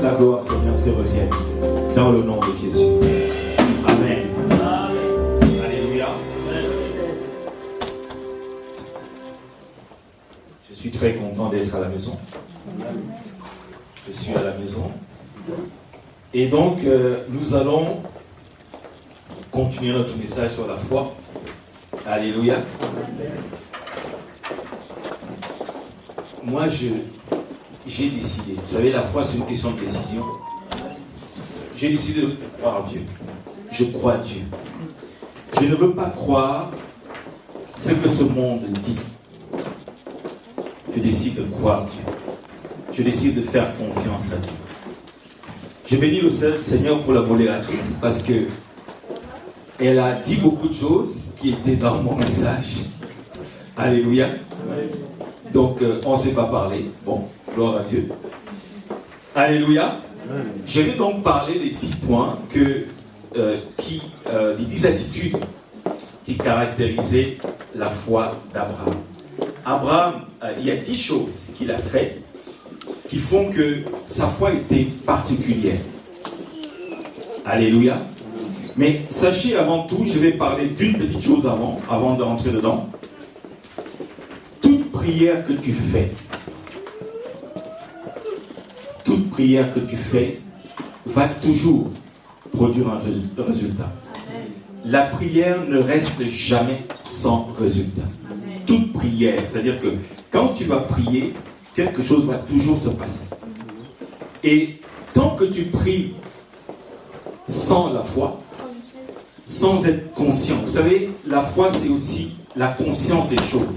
ta gloire, Seigneur, te revienne. Dans le nom de Jésus. Amen. Alléluia. Je suis très content d'être à la maison. Je suis à la maison. Et donc, nous allons continuer notre message sur la foi. Alléluia. Moi, j'ai décidé. Vous savez, la foi, c'est une question de décision. J'ai décidé de croire en Dieu. Je crois en Dieu. Je ne veux pas croire ce que ce monde dit. Je décide de croire en Dieu. Je décide de faire confiance à Dieu. Je bénis le Seigneur pour la modératrice parce que elle a dit beaucoup de choses qui étaient dans mon message. Alléluia. Donc, on ne s'est pas parlé. Bon, gloire à Dieu. Alléluia. Je vais donc parler des 10 points les 10 attitudes qui caractérisaient la foi d'Abraham. Abraham, il y a 10 choses qu'il a faites qui font que sa foi était particulière. Alléluia. Mais sachez avant tout, je vais parler d'une petite chose avant de rentrer dedans. Toute prière que tu fais va toujours produire un résultat. La prière ne reste jamais sans résultat. Toute prière, c'est-à-dire que quand tu vas prier, quelque chose va toujours se passer. Et tant que tu pries sans la foi, sans être conscient, vous savez, la foi c'est aussi la conscience des choses.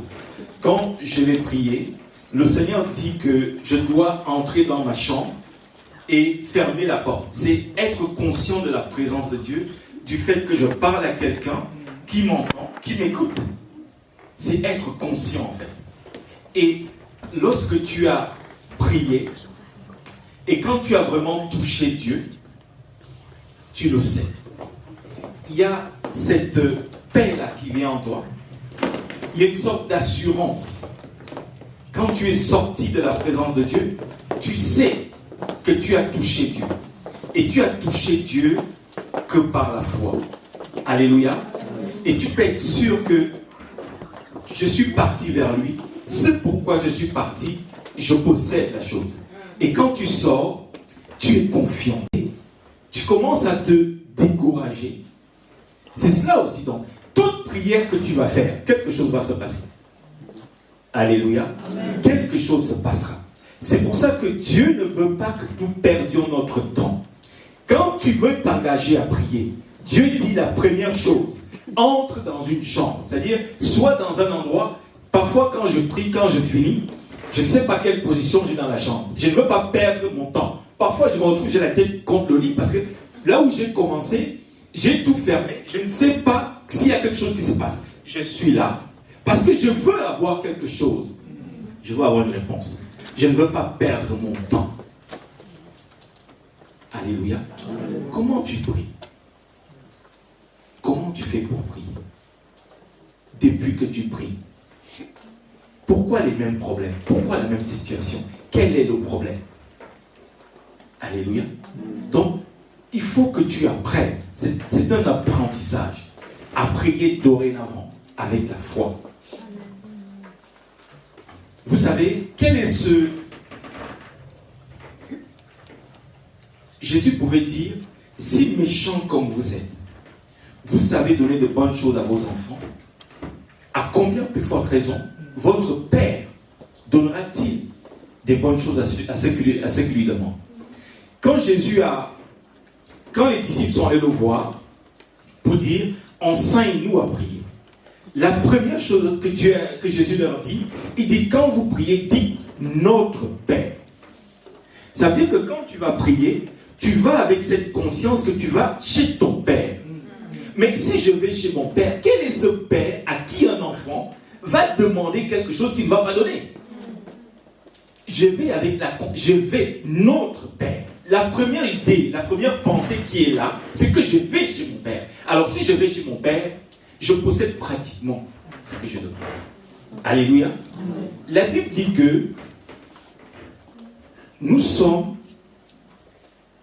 Quand je vais prier, le Seigneur dit que je dois entrer dans ma chambre et fermer la porte. C'est être conscient de la présence de Dieu, du fait que je parle à quelqu'un qui m'entend, qui m'écoute. C'est être conscient en fait. Et lorsque tu as prié, et quand tu as vraiment touché Dieu, tu le sais. Il y a cette paix-là qui vient en toi. Il y a une sorte d'assurance. Quand tu es sorti de la présence de Dieu, tu sais que tu as touché Dieu. Et tu as touché Dieu que par la foi. Alléluia. Et tu peux être sûr que je suis parti vers lui. C'est pourquoi je suis parti. Je possède la chose. Et quand tu sors, tu es confiant. Tu commences à te décourager. C'est cela aussi donc. Toute prière que tu vas faire, quelque chose va se passer. Alléluia. Amen. Quelque chose se passera. C'est pour ça que Dieu ne veut pas que nous perdions notre temps. Quand tu veux t'engager à prier, Dieu dit la première chose, entre dans une chambre. C'est-à-dire, sois dans un endroit, parfois quand je prie, quand je finis, je ne sais pas quelle position j'ai dans la chambre. Je ne veux pas perdre mon temps. Parfois, je me retrouve, j'ai la tête contre le lit parce que là où j'ai commencé, j'ai tout fermé. Je ne sais pas s'il y a quelque chose qui se passe. Je suis là parce que je veux avoir quelque chose. Je veux avoir une réponse. Je ne veux pas perdre mon temps. Alléluia. Amen. Comment tu pries? Comment tu fais pour prier? Depuis que tu pries. Pourquoi les mêmes problèmes? Pourquoi la même situation? Quel est le problème? Alléluia. Donc, il faut que tu apprennes. C'est un apprentissage. À prier dorénavant avec la foi. Vous savez, quel est ce... Jésus pouvait dire, si méchant comme vous êtes, vous savez donner de bonnes choses à vos enfants, à combien plus forte raison votre Père donnera-t-il des bonnes choses à ceux qui lui demandent? Quand les disciples sont allés le voir pour dire, enseigne-nous à prier. La première chose que Jésus leur dit, il dit, quand vous priez, dites notre Père. Ça veut dire que quand tu vas prier, tu vas avec cette conscience que tu vas chez ton Père. Mais si je vais chez mon Père, quel est ce Père à qui un enfant va demander quelque chose qu'il ne va pas donner? Je vais notre Père. La première idée, la première pensée qui est là, c'est que je vais chez mon Père. Alors si je vais chez mon Père, je possède pratiquement ce que je demande. Alléluia. La Bible dit que nous sommes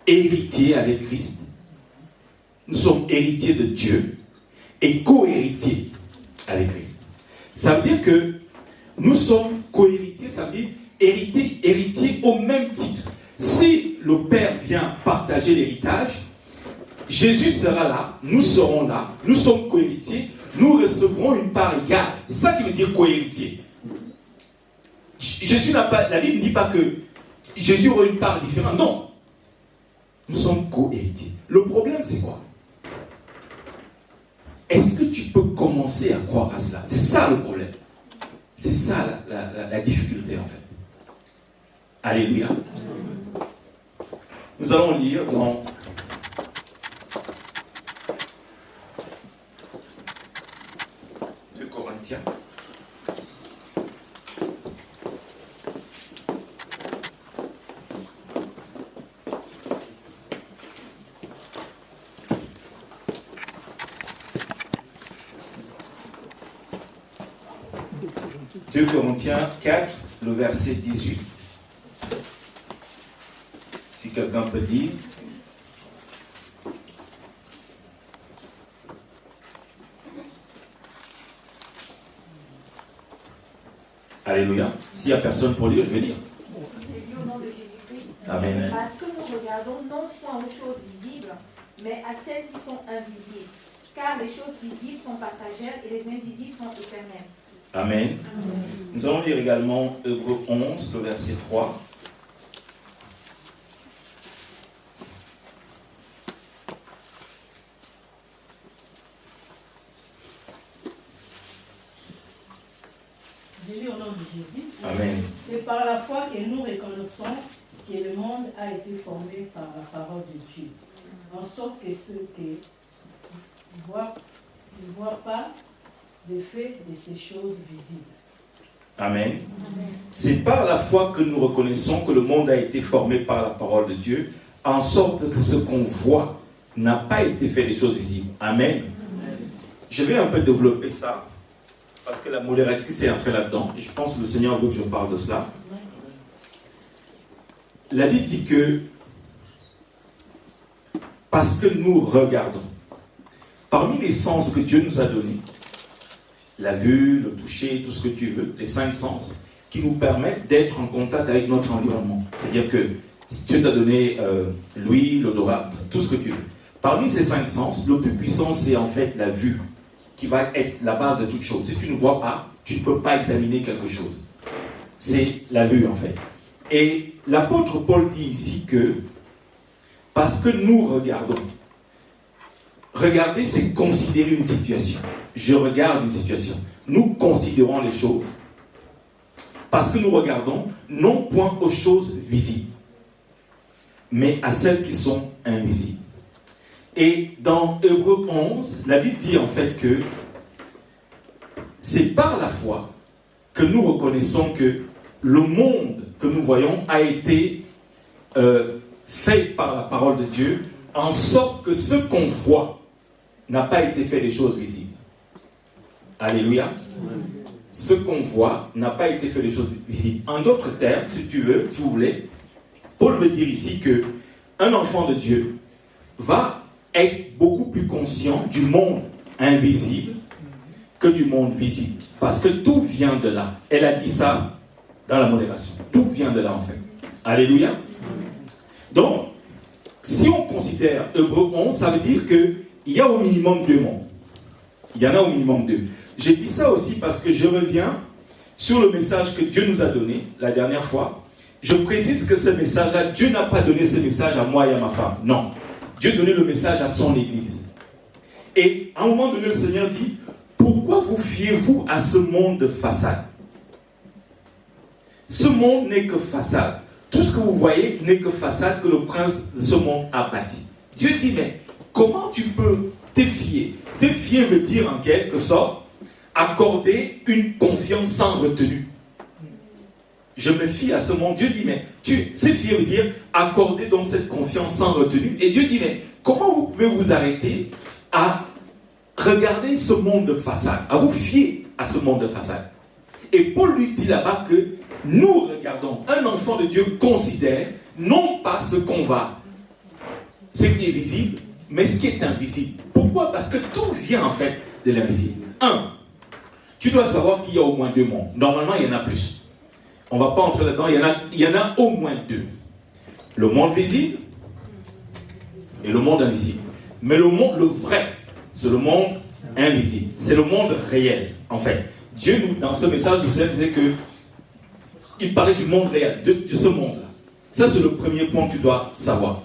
héritiers avec Christ. Nous sommes héritiers de Dieu et co-héritiers avec Christ. Ça veut dire que nous sommes co-héritiers, ça veut dire héritiers au même titre. Si le Père vient partager l'héritage, Jésus sera là, nous serons là, nous sommes co-héritiers, nous recevrons une part égale. C'est ça qui veut dire co-héritier. Jésus n'a pas, la Bible ne dit pas que Jésus aura une part différente. Non. Nous sommes co-héritiers. Le problème, c'est quoi? Est-ce que tu peux commencer à croire à cela? C'est ça le problème. C'est ça la difficulté en fait. Alléluia. Nous allons lire dans Corinthiens. Deux Corinthiens 4, le verset 18. Si quelqu'un peut lire. Alléluia. S'il n'y a personne pour lire, je vais lire. Au nom de Jésus-Christ. Amen. Parce que nous regardons non point aux choses visibles, mais à celles qui sont invisibles. Car les choses visibles sont passagères et les invisibles sont éternelles. Amen. Nous allons lire également Hébreux 11, le verset 3. Je lis au nom de Jésus. Amen. C'est par la foi que nous reconnaissons que le monde a été formé par la parole de Dieu, en sorte que ceux qui ne voient pas l'effet de ces choses visibles. Amen. C'est par la foi que nous reconnaissons que le monde a été formé par la parole de Dieu, en sorte que ce qu'on voit n'a pas été fait des choses visibles. Amen. Je vais un peu développer ça, parce que la modératrice est entrée là-dedans, et je pense que le Seigneur veut que je parle de cela. La Bible dit que, parce que nous regardons, parmi les sens que Dieu nous a donnés, la vue, le toucher, tout ce que tu veux, les 5 sens, qui nous permettent d'être en contact avec notre environnement. C'est-à-dire que si Dieu t'a donné l'ouïe, l'odorat, tout ce que tu veux. Parmi ces 5 sens, le plus puissant, c'est en fait la vue, qui va être la base de toute chose. Si tu ne vois pas, tu ne peux pas examiner quelque chose. C'est la vue, en fait. Et l'apôtre Paul dit ici que, parce que nous regardons, regarder, c'est considérer une situation. Je regarde une situation. Nous considérons les choses. Parce que nous regardons, non point aux choses visibles, mais à celles qui sont invisibles. Et dans Hébreux 11, la Bible dit en fait que c'est par la foi que nous reconnaissons que le monde que nous voyons a été fait par la parole de Dieu, en sorte que ce qu'on voit n'a pas été fait des choses visibles. Alléluia. Ce qu'on voit n'a pas été fait des choses visibles. En d'autres termes, si tu veux, si vous voulez, Paul veut dire ici que un enfant de Dieu va être beaucoup plus conscient du monde invisible que du monde visible. Parce que tout vient de là. Elle a dit ça dans la modération. Tout vient de là en fait. Alléluia. Donc, si on considère Hébreux 11, ça veut dire qu'il y a au minimum 2 mondes. Il y en a au minimum 2. J'ai dit ça aussi parce que je reviens sur le message que Dieu nous a donné la dernière fois. Je précise que ce message-là, Dieu n'a pas donné ce message à moi et à ma femme. Non. Dieu donnait le message à son Église. Et à un moment donné, le Seigneur dit, pourquoi vous fiez-vous à ce monde de façade? Ce monde n'est que façade. Tout ce que vous voyez n'est que façade que le prince de ce monde a bâti. Dieu dit, mais comment tu peux te fier? Te fier veut dire en quelque sorte accorder une confiance sans retenue. Je me fie à ce monde. Dieu dit, mais c'est fier veut dire accorder donc cette confiance sans retenue. Et Dieu dit, mais comment vous pouvez vous arrêter à regarder ce monde de façade, à vous fier à ce monde de façade? Et Paul lui dit là-bas que nous regardons, un enfant de Dieu considère non pas ce qu'on va ce qui est visible, mais ce qui est invisible. Pourquoi? Parce que tout vient en fait de l'invisible. Tu dois savoir qu'il y a au moins deux mondes. Normalement, il y en a plus. On ne va pas entrer là-dedans, il y en a au moins deux. Le monde visible et le monde invisible. Mais le vrai, c'est le monde invisible. C'est le monde réel, en fait. Dieu, dans ce message, nous disait que il parlait du monde réel, de ce monde-là. Ça, c'est le premier point que tu dois savoir.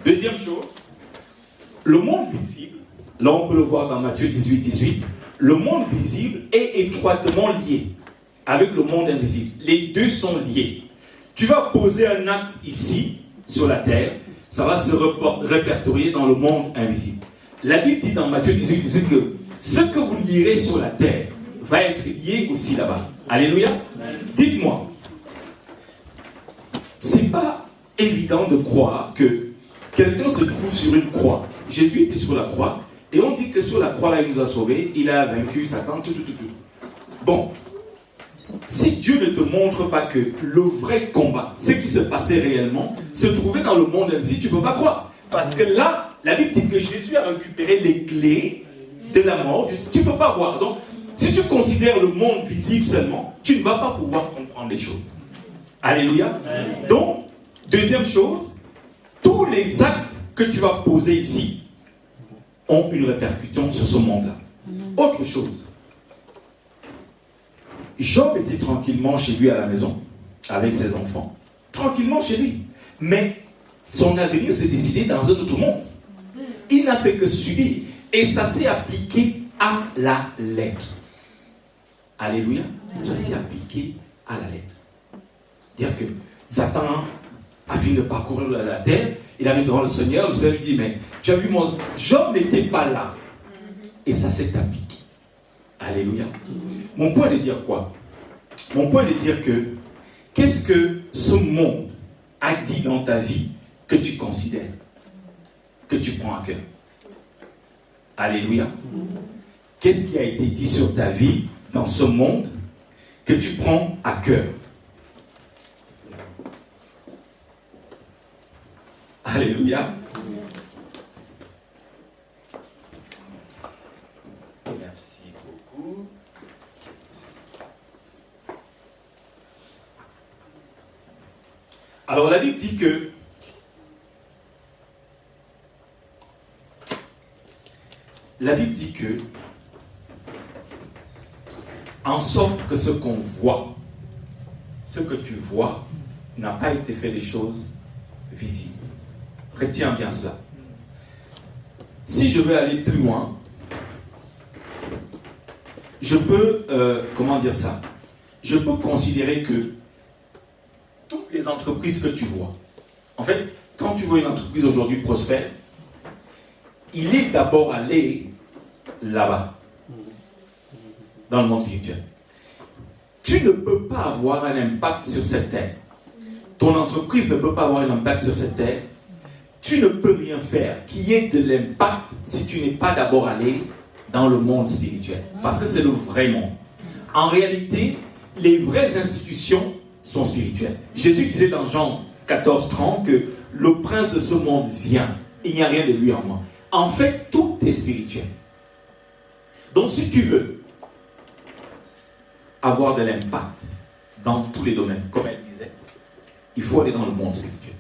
Deuxième chose, le monde visible, là on peut le voir dans Matthieu 18, le monde visible est étroitement lié avec le monde invisible. Les deux sont liés. Tu vas poser un acte ici, sur la terre, ça va se répertorier dans le monde invisible. La Bible dit dans Matthieu 18 que ce que vous lirez sur la terre va être lié aussi là-bas. Alléluia. Dites-moi, c'est pas évident de croire que quelqu'un se trouve sur une croix. Jésus était sur la croix, et on dit que sur la croix, là, il nous a sauvés, il a vaincu Satan, tout. Bon, si Dieu ne te montre pas que le vrai combat, ce qui se passait réellement, se trouvait dans le monde invisible, tu ne peux pas croire. Parce que là, la Bible dit que Jésus a récupéré les clés de la mort, tu ne peux pas voir. Donc, si tu considères le monde visible seulement, tu ne vas pas pouvoir comprendre les choses. Alléluia. Donc, deuxième chose, tous les actes que tu vas poser ici ont une répercussion sur ce monde-là. Autre chose, Job était tranquillement chez lui à la maison, avec ses enfants, tranquillement chez lui. Mais son avenir s'est décidé dans un autre monde. Il n'a fait que subir. Et ça s'est appliqué à la lettre. Alléluia. Ça s'est appliqué à la lettre. Dire que Satan a fini de parcourir la terre, il arrive devant le Seigneur lui dit, mais tu as vu, mon Job n'était pas là. Et ça s'est appliqué. Alléluia. Mon point est de dire quoi? Mon point est de dire que, qu'est-ce que ce monde a dit dans ta vie que tu considères, que tu prends à cœur? Alléluia. Qu'est-ce qui a été dit sur ta vie dans ce monde que tu prends à cœur? Alléluia. Merci beaucoup. Alors la Bible dit que en sorte que ce qu'on voit, ce que tu vois, n'a pas été fait des choses visibles. Retiens bien cela. Si je veux aller plus loin, je peux, je peux considérer que toutes les entreprises que tu vois, en fait, quand tu vois une entreprise aujourd'hui prospère, il est d'abord allé là-bas, dans le monde spirituel. Tu ne peux pas avoir un impact sur cette terre. Ton entreprise ne peut pas avoir un impact sur cette terre. Tu ne peux rien faire qui ait de l'impact si tu n'es pas d'abord allé dans le monde spirituel. Parce que c'est le vrai monde. En réalité, les vraies institutions sont spirituelles. Jésus disait dans Jean 14, 30 que le prince de ce monde vient. Il n'y a rien de lui en moi. En fait, tout est spirituel. Donc si tu veux avoir de l'impact dans tous les domaines, comme elle disait, il faut aller dans le monde spirituel.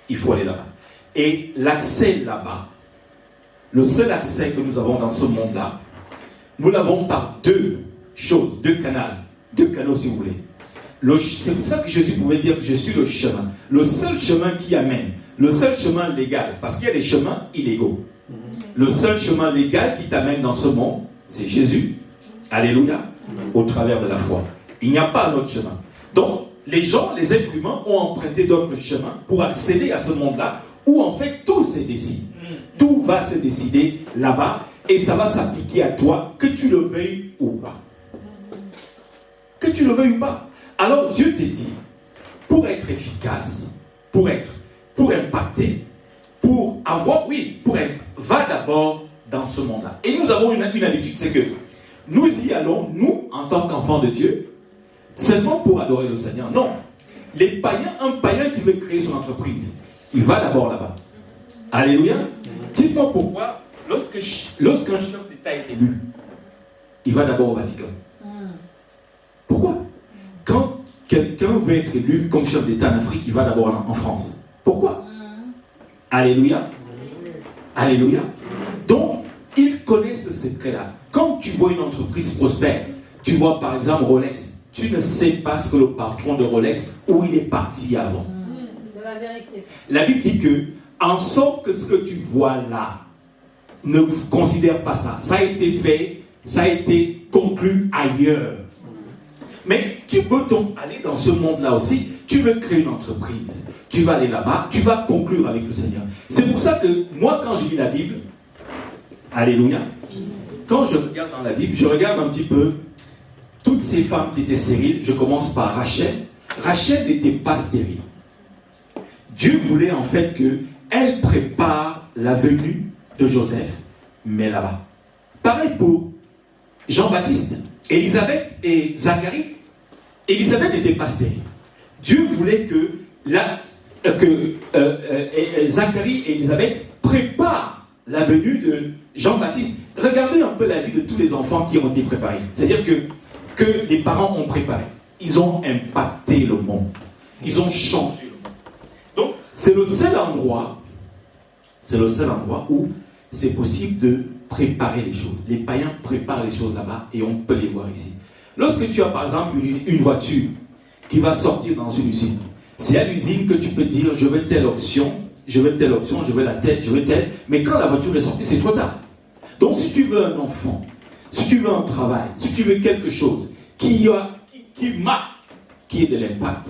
Il faut aller là-bas. Et l'accès là-bas, le seul accès que nous avons dans ce monde-là, nous l'avons par deux choses, deux canaux si vous voulez. C'est pour ça que Jésus pouvait dire que je suis le chemin. Le seul chemin qui amène, le seul chemin légal, parce qu'il y a des chemins illégaux. Le seul chemin légal qui t'amène dans ce monde, c'est Jésus. Alléluia. Au travers de la foi. Il n'y a pas un autre chemin. Donc, les gens, les êtres humains ont emprunté d'autres chemins pour accéder à ce monde-là où en fait tout se décide. Tout va se décider là-bas et ça va s'appliquer à toi, que tu le veuilles ou pas. Que tu le veuilles ou pas. Alors Dieu te dit, pour être efficace, pour impacter, pour avoir, va d'abord dans ce monde-là. Et nous avons une habitude, c'est que nous y allons, nous, en tant qu'enfants de Dieu, seulement pour adorer le Seigneur. Non. Un païen qui veut créer son entreprise, il va d'abord là-bas. Alléluia. Dites-moi pourquoi, lorsqu'un chef d'État est élu, il va d'abord au Vatican. Pourquoi? Quand quelqu'un veut être élu comme chef d'État en Afrique, il va d'abord en France. Pourquoi? Alléluia. Alléluia. Donc, il connaît ce secret-là. Quand tu vois une entreprise prospère, tu vois par exemple Rolex, tu ne sais pas ce que le patron de Rolex, où il est parti avant. C'est la vérité. La Bible dit que, en sorte que ce que tu vois là, ne considère pas ça. Ça a été fait, ça a été conclu ailleurs. Mais tu peux donc aller dans ce monde-là aussi. Tu veux créer une entreprise. Tu vas aller là-bas, tu vas conclure avec le Seigneur. C'est pour ça que moi, quand je lis la Bible, alléluia, quand je regarde dans la Bible, je regarde un petit peu toutes ces femmes qui étaient stériles. Je commence par Rachel. Rachel n'était pas stérile. Dieu voulait en fait qu'elle prépare la venue de Joseph, mais là-bas. Pareil pour Jean-Baptiste, Élisabeth et Zacharie. Élisabeth n'était pas stérile. Dieu voulait que Zacharie et Élisabeth préparent la venue de Jean-Baptiste. Regardez un peu la vie de tous les enfants qui ont été préparés. C'est-à-dire que les parents ont préparé. Ils ont impacté le monde. Ils ont changé le monde. Donc, c'est le seul endroit où c'est possible de préparer les choses. Les païens préparent les choses là-bas et on peut les voir ici. Lorsque tu as par exemple une voiture qui va sortir dans une usine, c'est à l'usine que tu peux dire je veux telle option, je veux la tête, je veux telle, mais quand la voiture est sortie, c'est trop tard. Donc si tu veux un enfant, si tu veux un travail, si tu veux quelque chose qui marque, qui ait de l'impact,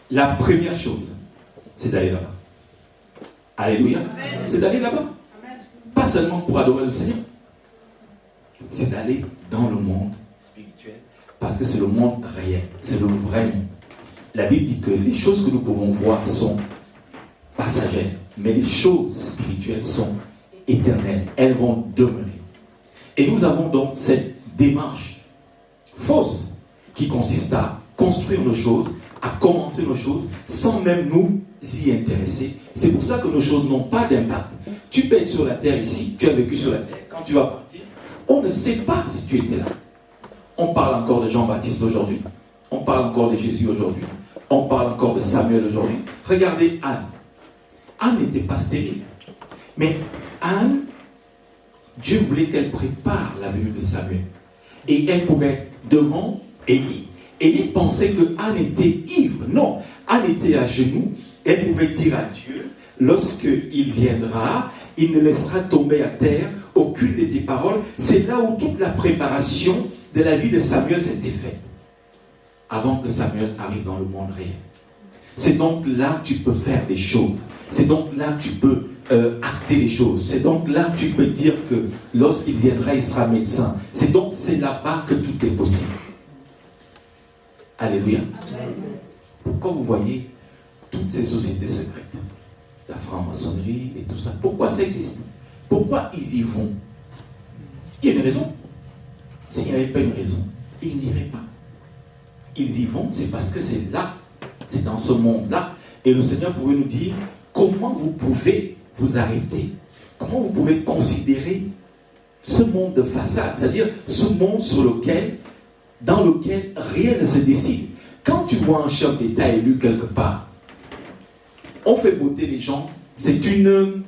la première chose, c'est d'aller là-bas. Alléluia. C'est d'aller là-bas. Pas seulement pour adorer le Seigneur, c'est d'aller dans le monde spirituel, parce que c'est le monde réel, c'est le vrai monde. La Bible dit que les choses que nous pouvons voir sont passagères, mais les choses spirituelles sont éternelles, elles vont demeurer. Et nous avons donc cette démarche fausse qui consiste à construire nos choses, à commencer nos choses sans même nous y intéresser. C'est pour ça que nos choses n'ont pas d'impact. Tu peux être sur la terre ici, tu as vécu sur la terre. Quand tu vas partir, on ne sait pas si tu étais là. On parle encore de Jean-Baptiste aujourd'hui. On parle encore de Jésus aujourd'hui. On parle encore de Samuel aujourd'hui. Regardez Anne. Anne n'était pas stérile. Mais Anne, Dieu voulait qu'elle prépare la venue de Samuel. Et elle pouvait être devant Élie. Élie pensait que Anne était ivre. Non, Anne était à genoux. Elle pouvait dire à Dieu, lorsqu'il viendra, il ne laissera tomber à terre aucune de tes paroles. C'est là où toute la préparation de la vie de Samuel s'était faite. Avant que Samuel arrive dans le monde réel. C'est donc là que tu peux faire des choses. C'est donc là que tu peux acter les choses. C'est donc là que tu peux dire que lorsqu'il viendra, il sera médecin. C'est là-bas que tout est possible. Alléluia. Pourquoi vous voyez toutes ces sociétés secrètes, la franc-maçonnerie et tout ça, pourquoi ça existe? Pourquoi ils y vont? Il y a une raison. S'il n'y avait pas une raison, ils n'iraient pas. Ils y vont, c'est parce que c'est là, c'est dans ce monde-là. Et le Seigneur pouvait nous dire comment vous pouvez vous arrêter, comment vous pouvez considérer ce monde de façade, c'est-à-dire ce monde dans lequel rien ne se décide. Quand tu vois un chef d'État élu quelque part, on fait voter les gens, c'est une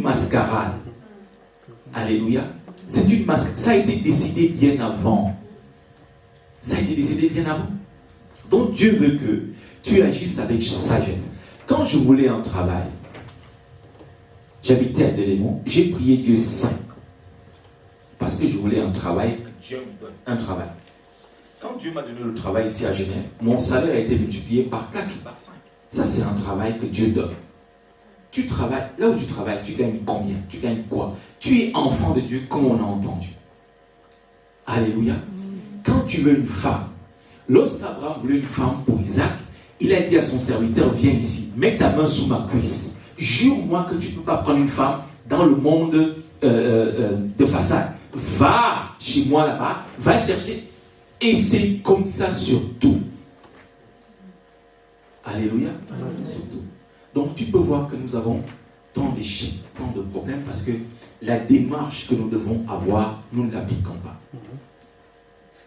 mascarade. Alléluia. C'est une mascarade. Ça a été décidé bien avant. Ça a été décidé bien avant. Donc Dieu veut que tu agisses avec sagesse. Quand je voulais un travail, j'habitais à Delémont, j'ai prié Dieu 5. Parce que je voulais un travail, que Dieu me donne un travail. Quand Dieu m'a donné le travail ici à Genève, mon salaire a été multiplié par 4 ou par 5. Ça, c'est un travail que Dieu donne. Tu travailles, là où tu travailles, tu gagnes combien? Tu gagnes quoi? Tu es enfant de Dieu comme on a entendu. Alléluia. Quand tu veux une femme, lorsqu'Abraham voulait une femme pour Isaac, il a dit à son serviteur, viens ici, mets ta main sous ma cuisse. Jure-moi que tu ne peux pas prendre une femme dans le monde de façade. Va chez moi là-bas, va chercher. Et c'est comme ça sur tout. Alléluia. Surtout. Donc tu peux voir que nous avons tant d'échecs, tant de problèmes, parce que la démarche que nous devons avoir, nous ne l'appliquons pas.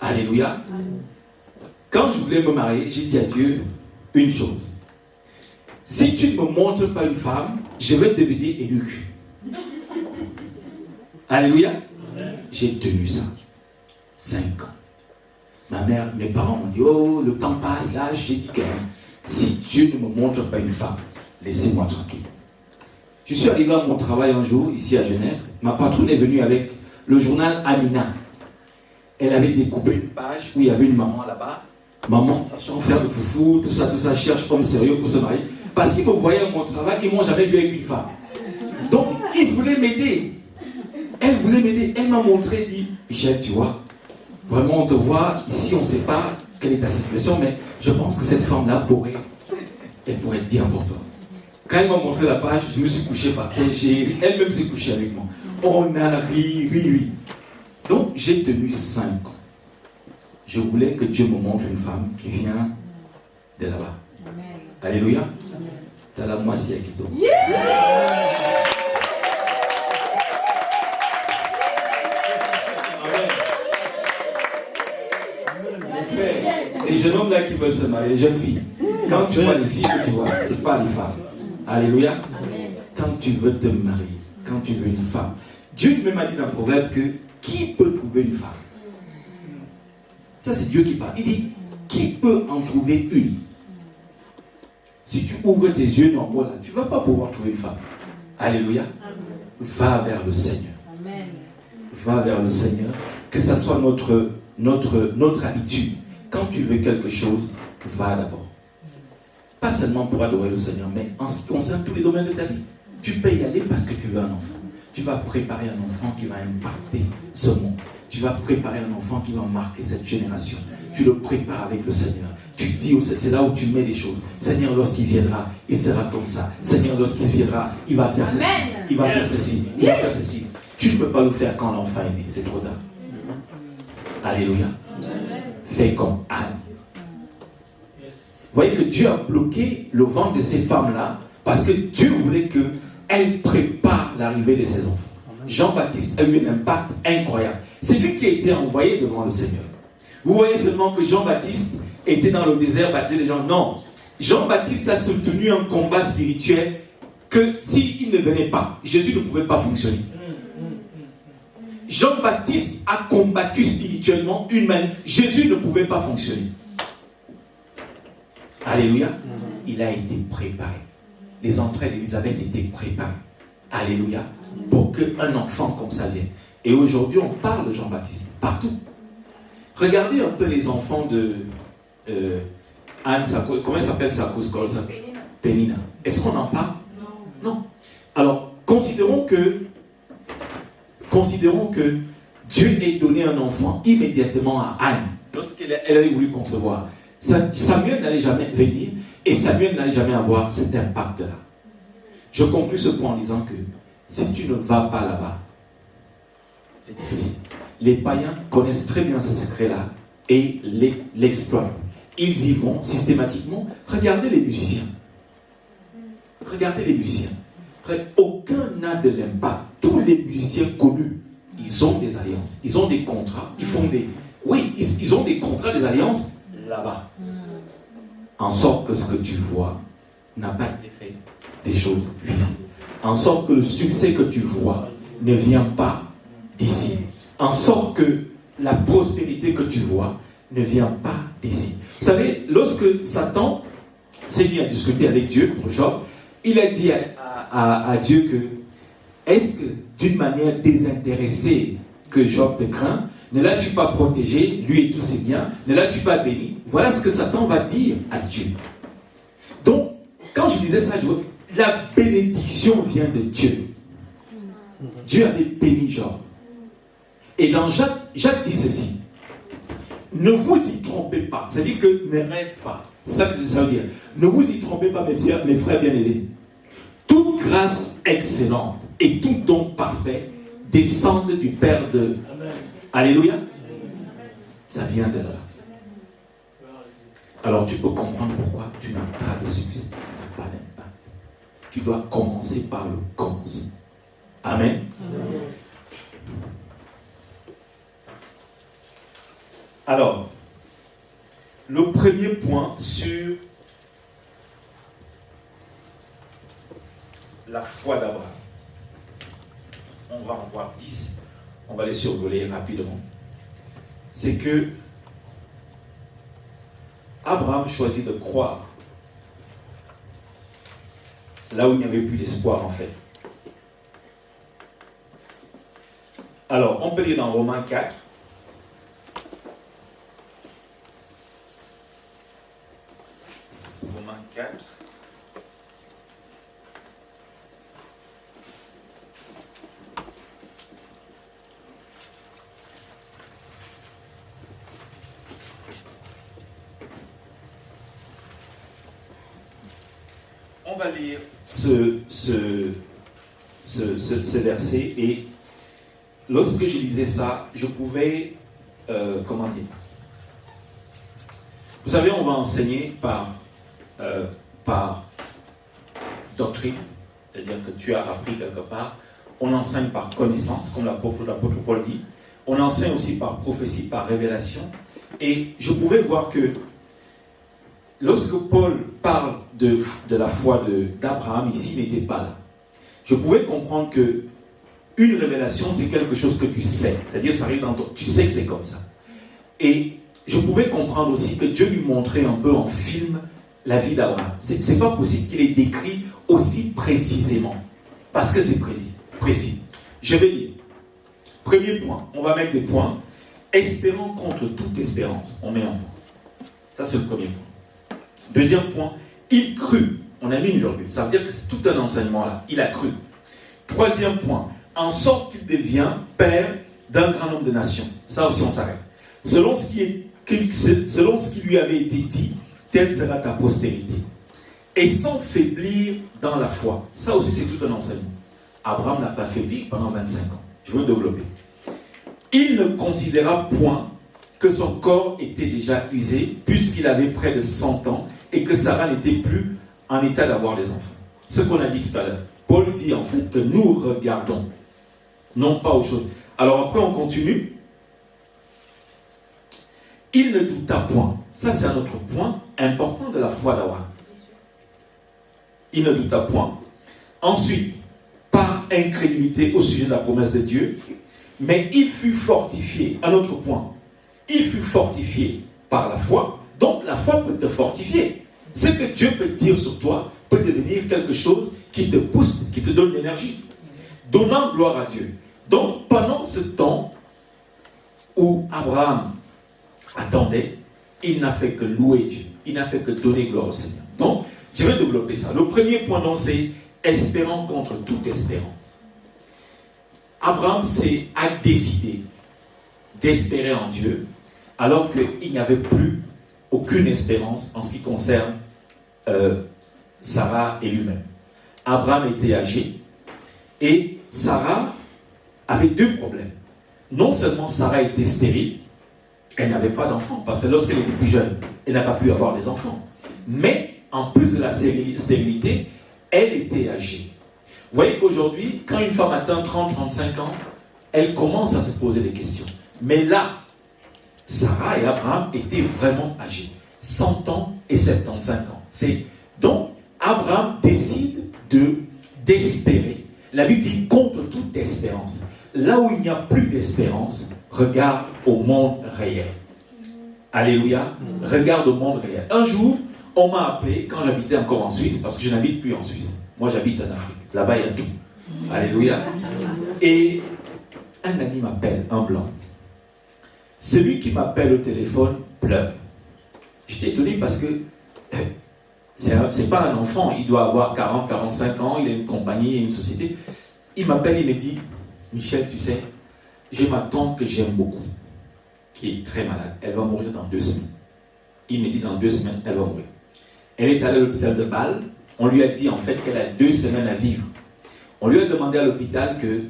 Alléluia. Quand je voulais me marier, j'ai dit à Dieu une chose. Si tu ne me montres pas une femme, je vais devenir eunuque. Alléluia. J'ai tenu ça. 5 ans. Mes parents m'ont dit, oh, le temps passe, là, j'ai dit que si Dieu ne me montre pas une femme, laissez-moi tranquille. Je suis arrivé à mon travail un jour, ici à Genève. Ma patronne est venue avec le journal Amina. Elle avait découpé une page où il y avait une maman là-bas. Maman, sachant faire le foufou, tout ça, cherche homme sérieux pour se marier. Parce qu'ils me voyaient à mon travail, ils ne m'ont jamais vu avec une femme. Donc, ils voulaient m'aider. Elle voulait m'aider. Elle m'a montré, dit, Michel, tu vois, vraiment, on te voit, ici, on ne sait pas quelle est ta situation, mais je pense que cette femme-là pourrait être bien pour toi. Quand elle m'a montré la page, je me suis couché par terre, elle-même s'est couchée avec moi. On a ri. Donc, j'ai tenu 5 ans. Je voulais que Dieu me montre une femme qui vient de là-bas. Amen. Alléluia. T'as la moitié à Quito. Les jeunes hommes là qui veulent se marier, les jeunes filles. Quand tu vois les filles que tu vois, ce n'est pas les femmes. Alléluia. Amen. Quand tu veux te marier, quand tu veux une femme, Dieu lui-même a dit dans le proverbe que qui peut trouver une femme? Ça, c'est Dieu qui parle. Il dit, qui peut en trouver une? Si tu ouvres tes yeux normaux là, tu ne vas pas pouvoir trouver une femme. Alléluia. Va vers le Seigneur. Amen. Va vers le Seigneur. Que ce soit notre habitude. Quand tu veux quelque chose, va d'abord. Pas seulement pour adorer le Seigneur, mais en ce qui concerne tous les domaines de ta vie. Tu peux y aller parce que tu veux un enfant. Tu vas préparer un enfant qui va impacter ce monde. Tu vas préparer un enfant qui va marquer cette génération. Tu le prépares avec le Seigneur. Tu dis, c'est là où tu mets les choses. Seigneur, lorsqu'il viendra, il sera comme ça. Seigneur, lorsqu'il viendra, il va faire ceci. Il va faire ceci. Il va faire ceci. Tu ne peux pas le faire quand l'enfant est né. C'est trop tard. Alléluia. Fais comme Anne. Vous voyez que Dieu a bloqué le ventre de ces femmes-là parce que Dieu voulait qu'elles préparent l'arrivée de ses enfants. Jean-Baptiste a eu un impact incroyable. C'est lui qui a été envoyé devant le Seigneur. Vous voyez seulement que Jean-Baptiste était dans le désert, baptiser les gens. Non. Jean-Baptiste a soutenu un combat spirituel que s'il ne venait pas, Jésus ne pouvait pas fonctionner. Jean-Baptiste a combattu spirituellement une manière. Jésus ne pouvait pas fonctionner. Alléluia. Il a été préparé. Les entrailles d'Élisabeth étaient préparées. Alléluia. Pour qu'un enfant comme ça vienne. Et aujourd'hui, on parle de Jean-Baptiste partout. Regardez un peu les enfants de Anne Sarkozy. Comment elle s'appelle Sarkozy? Pénina. Est-ce qu'on en parle? Non. Alors, considérons que Dieu ait donné un enfant immédiatement à Anne. Lorsqu'elle avait voulu concevoir. Samuel n'allait jamais venir et Samuel n'allait jamais avoir cet impact-là. Je conclue ce point en disant que si tu ne vas pas là-bas, c'est difficile. Les païens connaissent très bien ce secret-là et l'exploitent. Ils y vont systématiquement. Regardez les musiciens. Regardez les musiciens. Aucun n'a de l'impact. Tous les musiciens connus, ils ont des alliances. Ils ont des contrats. Ils font des... Oui, ils ont des contrats, des alliances là-bas. En sorte que ce que tu vois n'a pas d'effet des choses visibles. En sorte que le succès que tu vois ne vient pas d'ici. En sorte que la prospérité que tu vois ne vient pas d'ici. Vous savez, lorsque Satan s'est mis à discuter avec Dieu pour Job, il a dit à Dieu que est-ce que d'une manière désintéressée que Job te craint, ne l'as-tu pas protégé, lui et tous ses biens, ne l'as-tu pas béni? Voilà ce que Satan va dire à Dieu. Donc, quand je disais ça, la bénédiction vient de Dieu. Dieu avait béni Job. Et dans Jacques dit ceci. Ne vous y trompez pas. C'est-à-dire que ne rêve pas. Ça veut dire. Ne vous y trompez pas, mes frères bien-aimés. Toute grâce excellente et tout don parfait descendent du Père de... Amen. Alléluia. Ça vient de là. Alors tu peux comprendre pourquoi tu n'as pas de succès, tu n'as pas d'impact. tu dois commencer par le commencement. Amen. Amen. Alors, le premier point sur la foi d'Abraham. On va en voir 10. On va les survoler rapidement. C'est que Abraham choisit de croire là où il n'y avait plus d'espoir en fait. Alors, on peut lire dans Romains 4. Romains 4. On va lire ce verset et lorsque je lisais ça, je pouvais, comment dire, vous savez, on va enseigner par doctrine, c'est-à-dire que tu as appris quelque part, on enseigne par connaissance, comme l'apôtre Paul dit, on enseigne aussi par prophétie, par révélation, et je pouvais voir que lorsque Paul parle de la foi d'Abraham, ici, il n'était pas là. Je pouvais comprendre que une révélation, c'est quelque chose que tu sais. C'est-à-dire, ça arrive dans toi. Tu sais que c'est comme ça. Et je pouvais comprendre aussi que Dieu lui montrait un peu en film la vie d'Abraham. C'est pas possible qu'il ait décrit aussi précisément. Parce que c'est précis. Je vais lire. Premier point. On va mettre des points. Espérant contre toute espérance. On met un point. Ça, c'est le premier point. Deuxième point, il crut. On a mis une virgule. Ça veut dire que c'est tout un enseignement là. Il a cru. Troisième point, en sorte qu'il devient père d'un grand nombre de nations. Ça aussi, on s'arrête. Selon ce qui lui avait été dit, telle sera ta postérité. Et sans faiblir dans la foi. Ça aussi, c'est tout un enseignement. Abraham n'a pas faibli pendant 25 ans. Je veux développer. Il ne considéra point que son corps était déjà usé, puisqu'il avait près de 100 ans, et que Sarah n'était plus en état d'avoir des enfants. Ce qu'on a dit tout à l'heure. Paul dit en fait que nous regardons, non pas aux choses. Alors après on continue. Il ne douta point. Ça c'est un autre point important de la foi d'Abraham. Il ne douta point. Ensuite, par incrédulité au sujet de la promesse de Dieu, mais il fut fortifié. Un autre point. Il fut fortifié par la foi. Donc la foi peut te fortifier. Ce que Dieu peut dire sur toi peut devenir quelque chose qui te booste, qui te donne l'énergie. Donnant gloire à Dieu. Donc pendant ce temps où Abraham attendait, il n'a fait que louer Dieu. Il n'a fait que donner gloire au Seigneur. Donc, je vais développer ça. Le premier point donc c'est espérant contre toute espérance. Abraham a décidé d'espérer en Dieu alors qu'il n'y avait plus aucune espérance en ce qui concerne Sarah et lui-même. Abraham était âgé et Sarah avait deux problèmes. Non seulement Sarah était stérile, elle n'avait pas d'enfants parce que lorsqu'elle était plus jeune, elle n'a pas pu avoir des enfants. Mais en plus de la stérilité, elle était âgée. Vous voyez qu'aujourd'hui, quand une femme atteint 30-35 ans, elle commence à se poser des questions. Mais là, Sarah et Abraham étaient vraiment âgés. 100 ans et 75 ans. Donc, Abraham décide d'espérer. La Bible dit contre toute espérance. Là où il n'y a plus d'espérance, regarde au monde réel. Alléluia. Regarde au monde réel. Un jour, on m'a appelé, quand j'habitais encore en Suisse, parce que je n'habite plus en Suisse. Moi, j'habite en Afrique. Là-bas, il y a tout. Alléluia. Et un ami m'appelle, un blanc. Celui qui m'appelle au téléphone pleure. J'étais étonné parce que c'est pas un enfant. Il doit avoir 40, 45 ans. Il a une compagnie, une société. Il m'appelle, il me dit, Michel, tu sais, j'ai ma tante que j'aime beaucoup, qui est très malade. Elle va mourir dans 2 semaines. Il me dit, dans 2 semaines, elle va mourir. Elle est allée à l'hôpital de Bâle. On lui a dit en fait qu'elle a 2 semaines à vivre. On lui a demandé à l'hôpital que,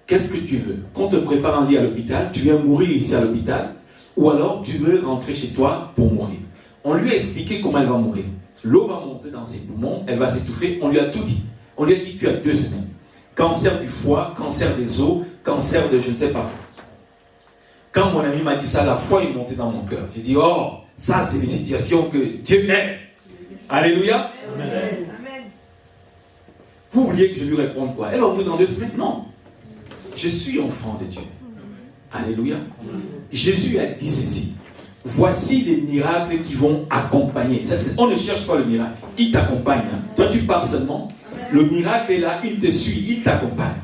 qu'est-ce que tu veux? Qu'on te prépare un lit à l'hôpital, tu viens mourir ici à l'hôpital, ou alors tu veux rentrer chez toi pour mourir. On lui a expliqué comment elle va mourir. L'eau va monter dans ses poumons, elle va s'étouffer. On lui a tout dit. On lui a dit, tu as 2 semaines. Cancer du foie, cancer des os, cancer de je ne sais pas quoi. Quand mon ami m'a dit ça, la foi est montée dans mon cœur. J'ai dit, oh, ça c'est des situations que Dieu aime. Alléluia. Amen. Vous vouliez que je lui réponde quoi? Elle va mourir dans 2 semaines? Non. Je suis enfant de Dieu. Alléluia. Jésus a dit ceci. Voici les miracles qui vont accompagner. On ne cherche pas le miracle. Il t'accompagne. Hein. Toi, tu pars seulement. Le miracle est là. Il te suit. Il t'accompagne.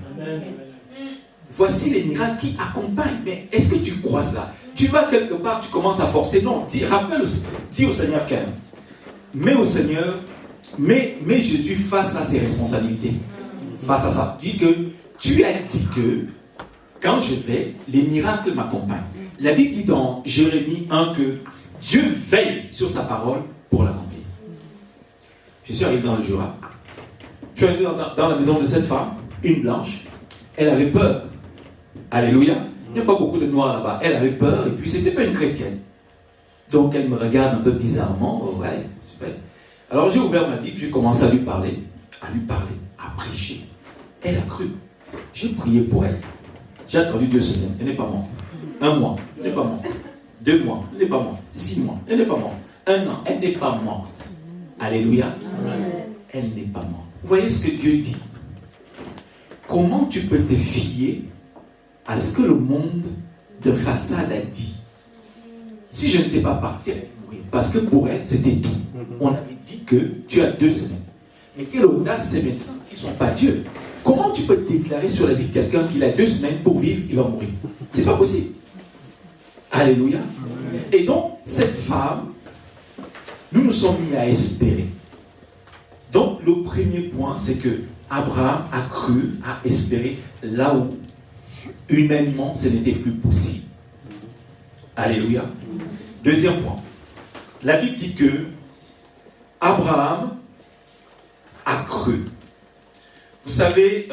Voici les miracles qui accompagnent. Mais est-ce que tu crois cela? Tu vas quelque part, tu commences à forcer. Non. Dis au Seigneur quand même. Mets au Seigneur, mets Jésus face à ses responsabilités. Face à ça. Dis que tu as dit que quand je vais, les miracles m'accompagnent. La Bible dit dans Jérémie 1 que Dieu veille sur sa parole pour l'accomplir. Je suis arrivé dans le Jura. Je suis arrivé dans la maison de cette femme, une blanche. Elle avait peur. Alléluia. Il n'y a pas beaucoup de noirs là-bas. Elle avait peur et puis c'était pas une chrétienne. Donc elle me regarde un peu bizarrement. Oh, ouais, super. Alors j'ai ouvert ma Bible, j'ai commencé à lui parler, à prêcher. Elle a cru. J'ai prié pour elle. J'ai attendu 2 semaines. Elle n'est pas morte. 1 mois, elle n'est pas morte. 2 mois, elle n'est pas morte. 6 mois, elle n'est pas morte. 1 an, elle n'est pas morte. Alléluia. Amen. Elle n'est pas morte. Vous voyez ce que Dieu dit? Comment tu peux te fier à ce que le monde de façade a dit? Si je n'étais pas parti, elle allait mourir. Parce que pour elle, c'était tout. On avait dit que tu as 2 semaines. Mais quelle audace ces médecins qui ne sont pas Dieu. Comment tu peux te déclarer sur la vie de quelqu'un qu'il a 2 semaines pour vivre, il va mourir? C'est pas possible. Alléluia. Et donc, cette femme, nous nous sommes mis à espérer. Donc, le premier point, c'est que Abraham a cru, a espéré là où, humainement, ce n'était plus possible. Alléluia. Deuxième point. La Bible dit que Abraham a cru. Vous savez,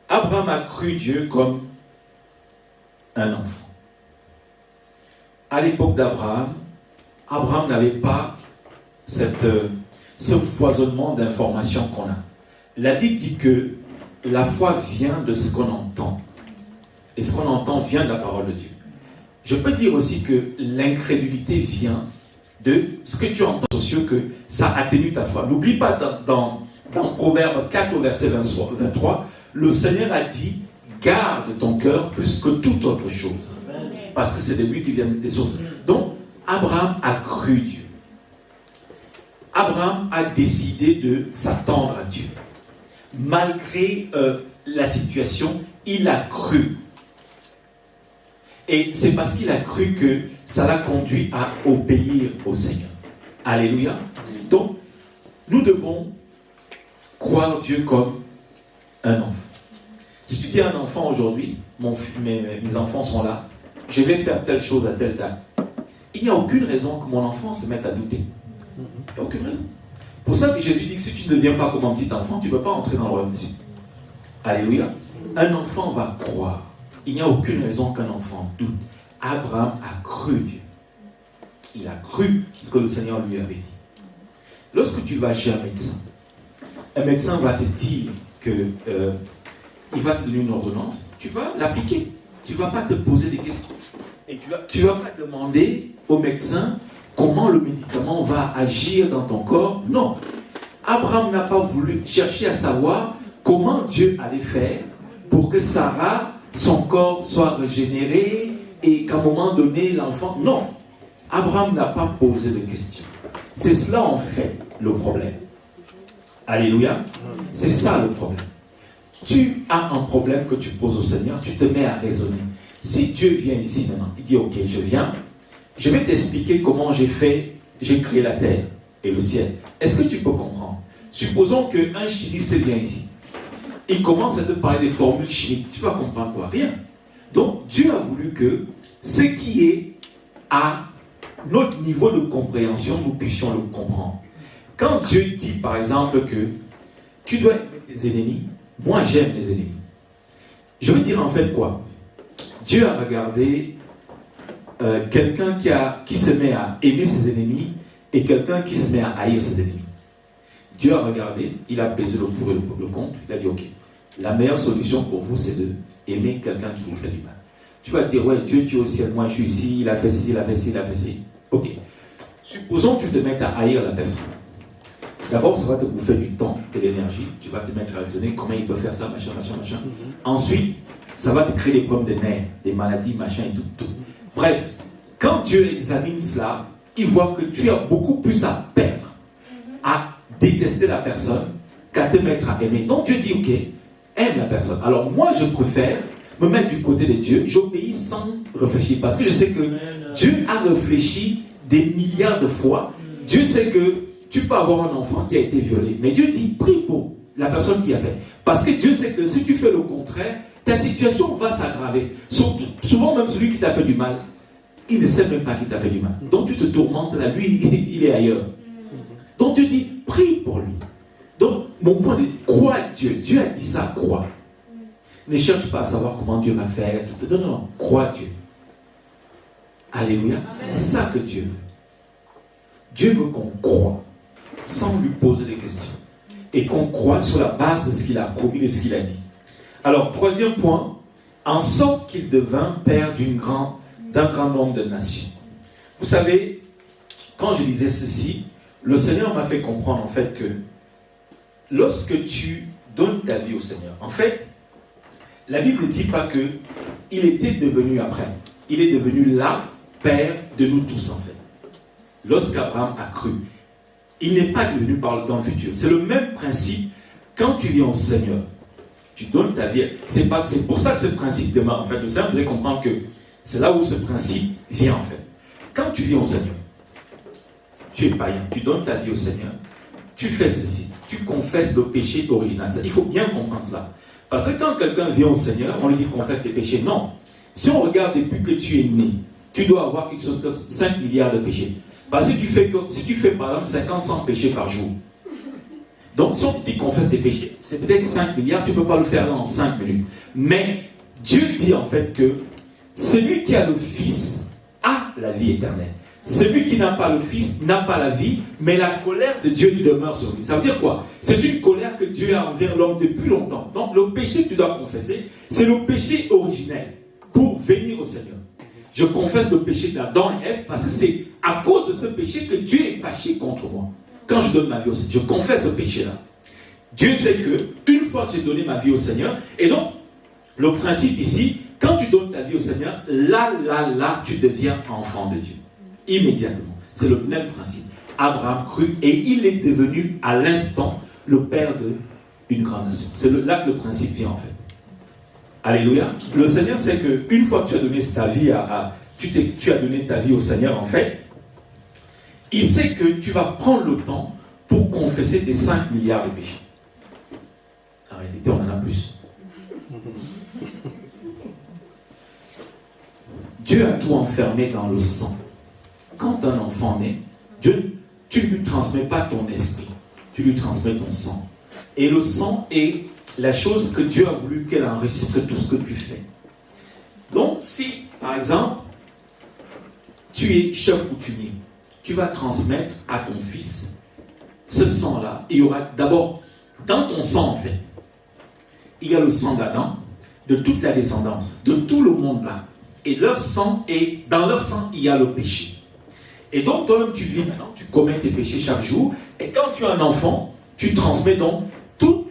Abraham a cru Dieu comme un enfant. À l'époque d'Abraham, Abraham n'avait pas ce foisonnement d'informations qu'on a. La Bible dit que la foi vient de ce qu'on entend. Et ce qu'on entend vient de la parole de Dieu. Je peux dire aussi que l'incrédulité vient de ce que tu entends sociaux, que ça atténue ta foi. N'oublie pas dans Proverbe 4 au verset 23, le Seigneur a dit, garde ton cœur plus que toute autre chose. Parce que c'est de lui qui viennent des sources. Donc, Abraham a cru Dieu. Abraham a décidé de s'attendre à Dieu. Malgré la situation, il a cru. Et c'est parce qu'il a cru que ça l'a conduit à obéir au Seigneur. Alléluia. Donc, nous devons croire Dieu comme un enfant. Si tu dis à un enfant aujourd'hui, mes enfants sont là, je vais faire telle chose à telle date, il n'y a aucune raison que mon enfant se mette à douter. Il n'y a aucune raison. Pour ça que Jésus dit que si tu ne deviens pas comme un petit enfant, tu ne peux pas entrer dans le royaume des cieux. Alléluia. Un enfant va croire. Il n'y a aucune raison qu'un enfant doute. Abraham a cru Dieu. Il a cru ce que le Seigneur lui avait dit. Lorsque tu vas chez un médecin va te dire que il va te donner une ordonnance, tu vas l'appliquer. Tu ne vas pas te poser des questions. Et tu vas pas demander au médecin comment le médicament va agir dans ton corps. Non. Abraham n'a pas voulu chercher à savoir comment Dieu allait faire pour que Sarah, son corps soit régénéré et qu'à un moment donné, l'enfant... Non. Abraham n'a pas posé de questions. C'est cela en fait le problème. Alléluia. C'est ça le problème. Tu as un problème que tu poses au Seigneur, tu te mets à raisonner. Si Dieu vient ici maintenant, il dit ok, je viens, je vais t'expliquer comment j'ai créé la terre et le ciel. Est-ce que tu peux comprendre? Supposons qu'un chimiste vient ici. Il commence à te parler des formules chimiques. Tu vas comprendre quoi? Rien. Donc Dieu a voulu que ce qui est à notre niveau de compréhension, nous puissions le comprendre. Quand Dieu dit par exemple que tu dois aimer tes ennemis, moi j'aime les ennemis. Je veux dire en fait quoi? Dieu a regardé quelqu'un qui se met à aimer ses ennemis et quelqu'un qui se met à haïr ses ennemis. Dieu a regardé, il a pesé le pour et le contre, il a dit ok, la meilleure solution pour vous c'est de aimer quelqu'un qui vous fait du mal. Tu vas dire ouais, Dieu tu es au ciel, moi je suis ici, il a fait ci, il a fait ci, il a fait ci. Ok. Supposons que tu te mettes à haïr la personne. D'abord, ça va te bouffer du temps, de l'énergie. Tu vas te mettre à raisonner comment il peut faire ça, machin. Ensuite, ça va te créer des problèmes de nerfs, des maladies, machin et tout. Bref, quand Dieu examine cela, il voit que tu as beaucoup plus à perdre, à détester la personne, qu'à te mettre à aimer. Donc Dieu dit, ok, aime la personne. Alors moi, je préfère me mettre du côté de Dieu, j'obéis sans réfléchir. Parce que je sais que Dieu a réfléchi des milliards de fois. Dieu sait que tu peux avoir un enfant qui a été violé. Mais Dieu dit, prie pour la personne qui a fait. Parce que Dieu sait que si tu fais le contraire, ta situation va s'aggraver. Souvent même celui qui t'a fait du mal, il ne sait même pas qu'il t'a fait du mal. Donc tu te tourmentes là, lui, il est ailleurs. Donc Dieu dit, prie pour lui. Donc mon point est, crois à Dieu. Dieu a dit ça, crois. Ne cherche pas à savoir comment Dieu va faire. Non, crois à Dieu. Alléluia. C'est ça que Dieu veut. Dieu veut qu'on croie sans lui poser des questions. Et qu'on croit sur la base de ce qu'il a promis et ce qu'il a dit. Alors, troisième point, en sorte qu'il devint père d'un grand nombre de nations. Vous savez, quand je disais ceci, le Seigneur m'a fait comprendre en fait que lorsque tu donnes ta vie au Seigneur, en fait, la Bible ne dit pas qu'il était devenu après. Il est devenu là, père de nous tous en fait. Lorsqu'Abraham a cru, il n'est pas devenu dans le futur. C'est le même principe quand tu viens au Seigneur. Tu donnes ta vie. C'est pour ça que ce principe demeure. En fait, le Seigneur, vous allez comprendre que c'est là où ce principe vient en fait. Quand tu viens au Seigneur, tu es païen, tu donnes ta vie au Seigneur, tu fais ceci, tu confesses le péché original. Il faut bien comprendre cela. Parce que quand quelqu'un vient au Seigneur, on lui dit confesse tes péchés. Non. Si on regarde depuis que tu es né, tu dois avoir quelque chose comme 5 milliards de péchés. Parce que si tu fais par exemple 50-100 péchés par jour, donc si on te dit confesse tes péchés, c'est peut-être 5 milliards, tu ne peux pas le faire dans 5 minutes. Mais Dieu dit en fait que celui qui a le Fils a la vie éternelle. Celui qui n'a pas le Fils n'a pas la vie, mais la colère de Dieu lui demeure sur lui. Ça veut dire quoi? C'est une colère que Dieu a envers l'homme depuis longtemps. Donc le péché que tu dois confesser, c'est le péché originel pour venir au Seigneur. Je confesse le péché d'Adam et Ève parce que c'est à cause de ce péché que Dieu est fâché contre moi. Quand je donne ma vie au Seigneur, je confesse ce péché-là. Dieu sait que une fois que j'ai donné ma vie au Seigneur, et donc le principe ici, quand tu donnes ta vie au Seigneur, là, tu deviens enfant de Dieu. Immédiatement. C'est le même principe. Abraham crut et il est devenu à l'instant le père d'une grande nation. C'est là que le principe vient en fait. Alléluia. Le Seigneur sait qu'une fois que tu as donné ta vie tu as donné ta vie au Seigneur en fait, il sait que tu vas prendre le temps pour confesser tes 5 milliards de péchés. En réalité, on en a plus. Dieu a tout enfermé dans le sang. Quand un enfant naît, tu ne lui transmets pas ton esprit, tu lui transmets ton sang. Et le sang est la chose que Dieu a voulu qu'elle enregistre tout ce que tu fais. Donc, si, par exemple, tu es chef coutumier, tu vas transmettre à ton fils ce sang-là. Il y aura d'abord, dans ton sang en fait, il y a le sang d'Adam, de toute la descendance, de tout le monde là. Et leur sang, dans leur sang, il y a le péché. Et donc, toi-même, tu vis maintenant, tu commets tes péchés chaque jour. Et quand tu as un enfant, tu transmets donc tout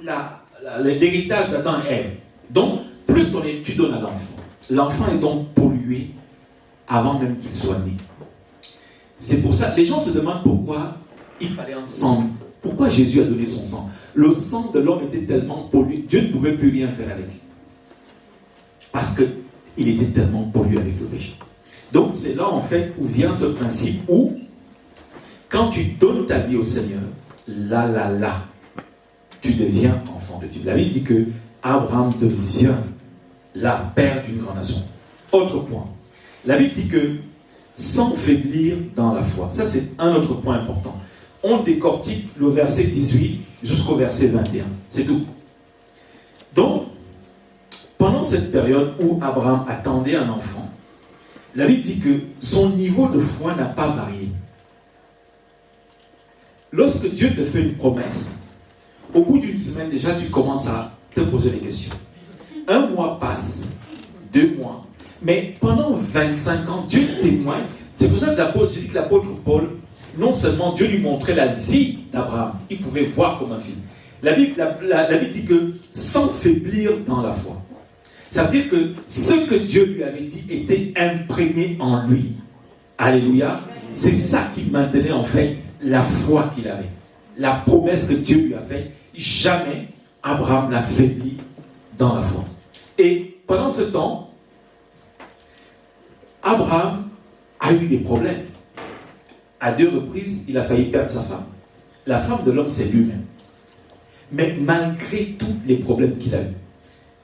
l'héritage d'Adam et Ève. Donc, plus tu donnes à l'enfant. L'enfant est donc pollué avant même qu'il soit né. C'est pour ça, les gens se demandent pourquoi il fallait un sang. Pourquoi Jésus a donné son sang? Le sang de l'homme était tellement pollué, Dieu ne pouvait plus rien faire avec. Parce qu'il était tellement pollué avec le péché. Donc c'est là en fait où vient ce principe où, quand tu donnes ta vie au Seigneur, là, tu deviens enfant de Dieu. La Bible dit que Abraham devient la père d'une grande nation. Autre point. La Bible dit que sans faiblir dans la foi. Ça c'est un autre point important. On décortique le verset 18 jusqu'au verset 21. C'est tout. Donc, pendant cette période où Abraham attendait un enfant, la Bible dit que son niveau de foi n'a pas varié. Lorsque Dieu te fait une promesse, au bout d'une semaine déjà, tu commences à te poser des questions. Un mois passe, 2 mois, mais pendant 25 ans, Dieu témoigne. C'est pour ça que j'ai dit que l'apôtre Paul, non seulement Dieu lui montrait la vie d'Abraham, il pouvait voir comme un film. La Bible dit que sans faiblir dans la foi. Ça veut dire que ce que Dieu lui avait dit était imprégné en lui. Alléluia. C'est ça qui maintenait en fait la foi qu'il avait. La promesse que Dieu lui a faite. Jamais Abraham n'a faibli dans la foi. Et pendant ce temps, Abraham a eu des problèmes. À 2 reprises, il a failli perdre sa femme. La femme de l'homme, c'est lui-même. Mais malgré tous les problèmes qu'il a eu,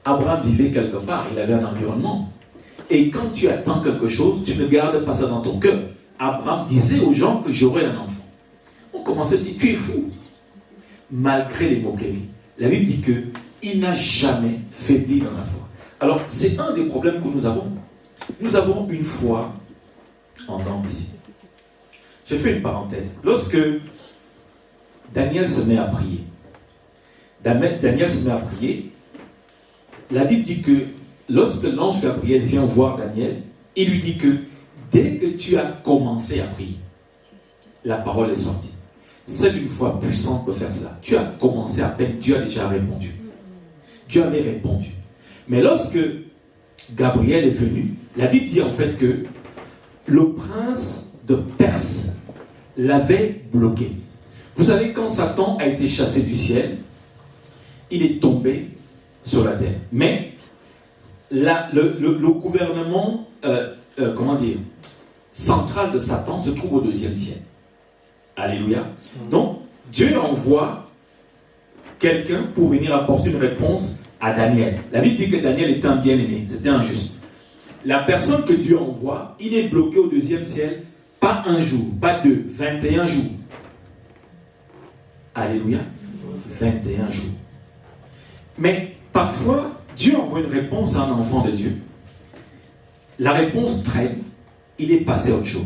Abraham vivait quelque part, il avait un environnement. Et quand tu attends quelque chose, tu ne gardes pas ça dans ton cœur. Abraham disait aux gens que j'aurais un enfant. On commençait à dire, tu es fou. Malgré les moqueries, la Bible dit qu'il n'a jamais faibli dans la foi. Alors, c'est un des problèmes que nous avons. Nous avons une foi en dents ici. Je fais une parenthèse. Lorsque Daniel se met à prier, la Bible dit que lorsque l'ange Gabriel vient voir Daniel, il lui dit que dès que tu as commencé à prier, la parole est sortie. Seule une foi puissante peut faire cela. Tu as commencé à peine, Dieu a déjà répondu. Dieu avait répondu. Mais lorsque Gabriel est venu, la Bible dit en fait que le prince de Perse l'avait bloqué. Vous savez, quand Satan a été chassé du ciel, il est tombé sur la terre. Mais le gouvernement central de Satan se trouve au 2e ciel. Alléluia. Donc, Dieu envoie quelqu'un pour venir apporter une réponse à Daniel. La Bible dit que Daniel était un bien-aimé, c'était injuste. La personne que Dieu envoie, il est bloqué au 2e ciel, pas 1 jour, pas 2, 21 jours. Alléluia. 21 jours. Mais parfois, Dieu envoie une réponse à un enfant de Dieu. La réponse traîne, il est passé à autre chose.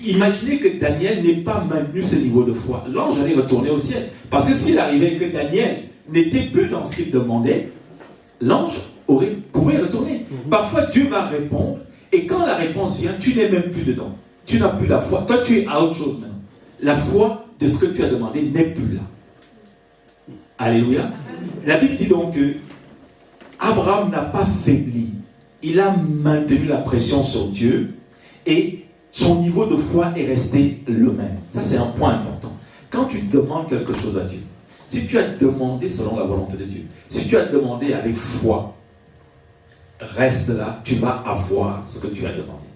Imaginez que Daniel n'ait pas maintenu ce niveau de foi. L'ange allait retourner au ciel. Parce que s'il arrivait que Daniel n'était plus dans ce qu'il demandait, l'ange pouvait retourner. Parfois, Dieu va répondre, et quand la réponse vient, tu n'es même plus dedans. Tu n'as plus la foi. Toi, tu es à autre chose maintenant. La foi de ce que tu as demandé n'est plus là. Alléluia. La Bible dit donc que Abraham n'a pas faibli. Il a maintenu la pression sur Dieu et son niveau de foi est resté le même. Ça, c'est un point important. Quand tu demandes quelque chose à Dieu, si tu as demandé selon la volonté de Dieu, si tu as demandé avec foi, reste là, tu vas avoir ce que tu as demandé.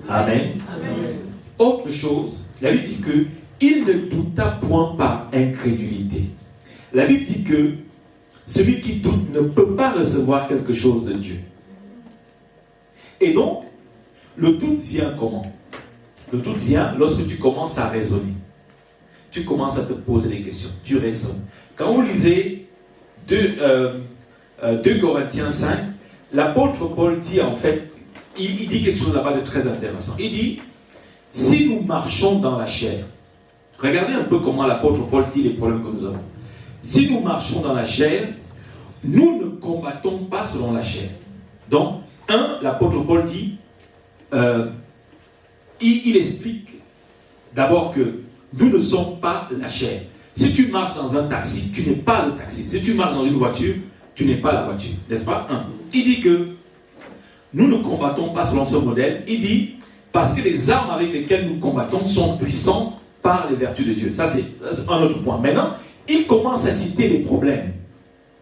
Amen. Amen. Autre chose, la Bible dit que il ne douta point par incrédulité. La Bible dit que celui qui doute ne peut pas recevoir quelque chose de Dieu. Et donc, le doute vient comment? Le doute vient lorsque tu commences à raisonner. Tu commences à te poser des questions. Tu raisonnes. Quand vous lisez 2 Corinthiens 5, l'apôtre Paul dit en fait, il dit quelque chose là-bas de très intéressant. Il dit, si nous marchons dans la chair, regardez un peu comment l'apôtre Paul dit les problèmes que nous avons. Si nous marchons dans la chair, nous ne combattons pas selon la chair. Donc, l'apôtre Paul dit, il explique d'abord que nous ne sommes pas la chair. Si tu marches dans un taxi, tu n'es pas le taxi. Si tu marches dans une voiture, tu n'es pas la voiture. N'est-ce pas? Il dit que nous ne combattons pas selon ce modèle. Il dit, parce que les armes avec lesquelles nous combattons sont puissantes par les vertus de Dieu. Ça, c'est un autre point. Maintenant, il commence à citer les problèmes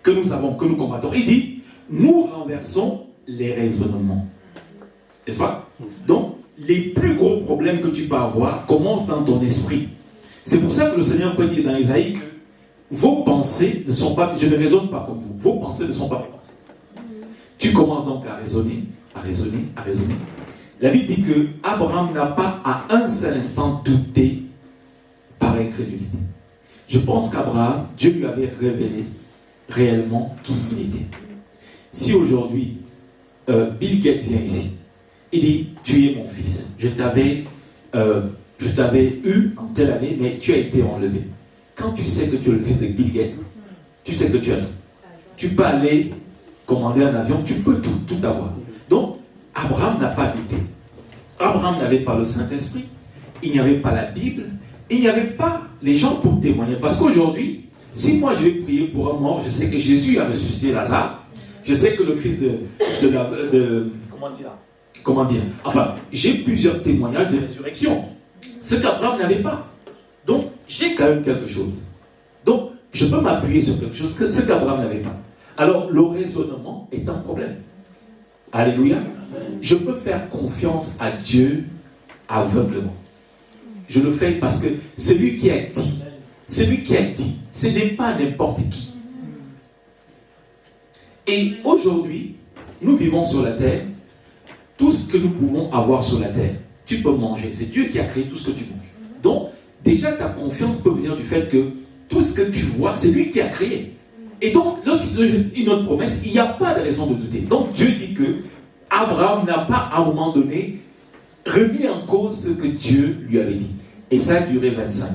que nous avons, que nous combattons. Il dit, nous renversons les raisonnements. N'est-ce pas? Donc, les plus gros problèmes que tu peux avoir commencent dans ton esprit. C'est pour ça que le Seigneur peut dire dans Isaïe que vos pensées ne sont pas, je ne raisonne pas comme vous, vos pensées ne sont pas mes pensées. Tu commences donc à raisonner, à raisonner, à raisonner. La Bible dit que Abraham n'a pas à un seul instant douté par incrédulité. Je pense qu'Abraham, Dieu lui avait révélé réellement qui il était. Si aujourd'hui, Bill Gates vient ici, il dit, tu es mon fils, je t'avais eu en telle année, mais tu as été enlevé. Quand tu sais que tu es le fils de Bill Gates, tu sais que tu as tout. Tu peux aller commander un avion, tu peux tout avoir. Donc, Abraham n'a pas douté. Abraham n'avait pas le Saint-Esprit, il n'y avait pas la Bible, il n'y avait pas les gens pour témoigner. Parce qu'aujourd'hui, si moi je vais prier pour un mort, je sais que Jésus a ressuscité Lazare, je sais que le fils comment dire, enfin, j'ai plusieurs témoignages de résurrection. Ce qu'Abraham n'avait pas. Donc, j'ai quand même quelque chose. Donc, je peux m'appuyer sur quelque chose, ce qu'Abraham n'avait pas. Alors, le raisonnement est un problème. Alléluia. Je peux faire confiance à Dieu aveuglement. Je le fais parce que celui qui a dit, ce n'est pas n'importe qui. Et aujourd'hui, nous vivons sur la terre. Tout ce que nous pouvons avoir sur la terre, tu peux manger. C'est Dieu qui a créé tout ce que tu manges. Donc, déjà, ta confiance peut venir du fait que tout ce que tu vois, c'est lui qui a créé. Et donc, lorsqu'il a une autre promesse, il n'y a pas de raison de douter. Donc, Dieu dit que Abraham n'a pas, à un moment donné, remis en cause ce que Dieu lui avait dit. Et ça a duré 25 ans.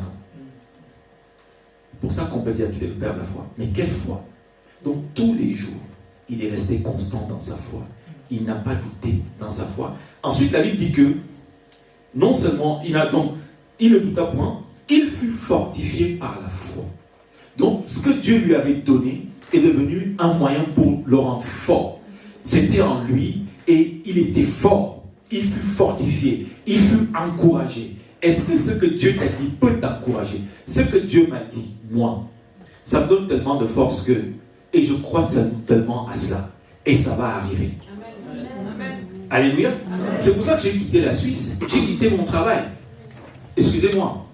C'est pour ça qu'on peut dire qu'il est le père de la foi. Mais quelle foi? Donc, tous les jours, il est resté constant dans sa foi. Il n'a pas douté dans sa foi. Ensuite, la Bible dit que, non seulement, il ne douta point, il fut fortifié par la foi. Donc, ce que Dieu lui avait donné est devenu un moyen pour le rendre fort. C'était en lui et il était fort. Il fut fortifié. Il fut encouragé. Est-ce que ce que Dieu t'a dit peut t'encourager? Ce que Dieu m'a dit, moi, ça me donne tellement de force que, et je crois tellement à cela. Et ça va arriver. Amen. Alléluia. Amen. C'est pour ça que j'ai quitté la Suisse. J'ai quitté mon travail. Excusez-moi.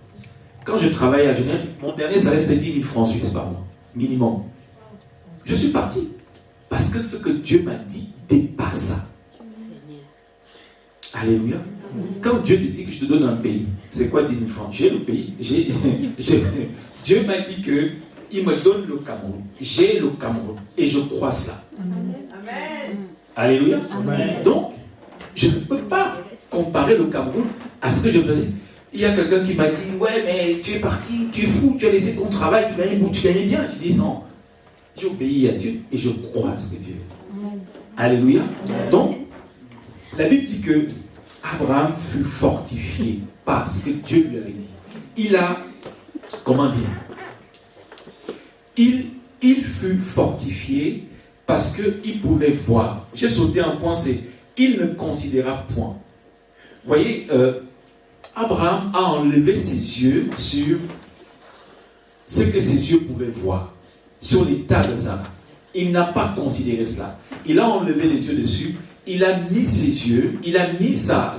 Quand je travaillais à Genève, mon dernier salaire c'était 10 000 francs suisses par mois. Minimum. Je suis parti. Parce que ce que Dieu m'a dit dépasse ça. Alléluia. Quand Dieu te dit que je te donne un pays, c'est quoi 10 000 francs? J'ai le pays. Dieu m'a dit qu'il me donne le Cameroun. J'ai le Cameroun. Et je crois cela. Amen. Alléluia. Amen. Donc, je ne peux pas comparer le Cameroun à ce que je faisais. Il y a quelqu'un qui m'a dit, ouais, mais tu es parti, tu es fou, tu as laissé ton travail, tu gagnais bien. Je dis non. J'ai obéi à Dieu et je crois ce que Dieu a dit. Alléluia. Amen. Donc, la Bible dit que Abraham fut fortifié par ce que Dieu lui avait dit. Il a, comment dire, il fut fortifié parce qu'il pouvait voir. J'ai sauté un point, c'est il ne considéra point. Vous voyez, Abraham a enlevé ses yeux sur ce que ses yeux pouvaient voir, sur l'état de ça. Il n'a pas considéré cela. Il a enlevé les yeux dessus, il a mis ses yeux, il a mis sa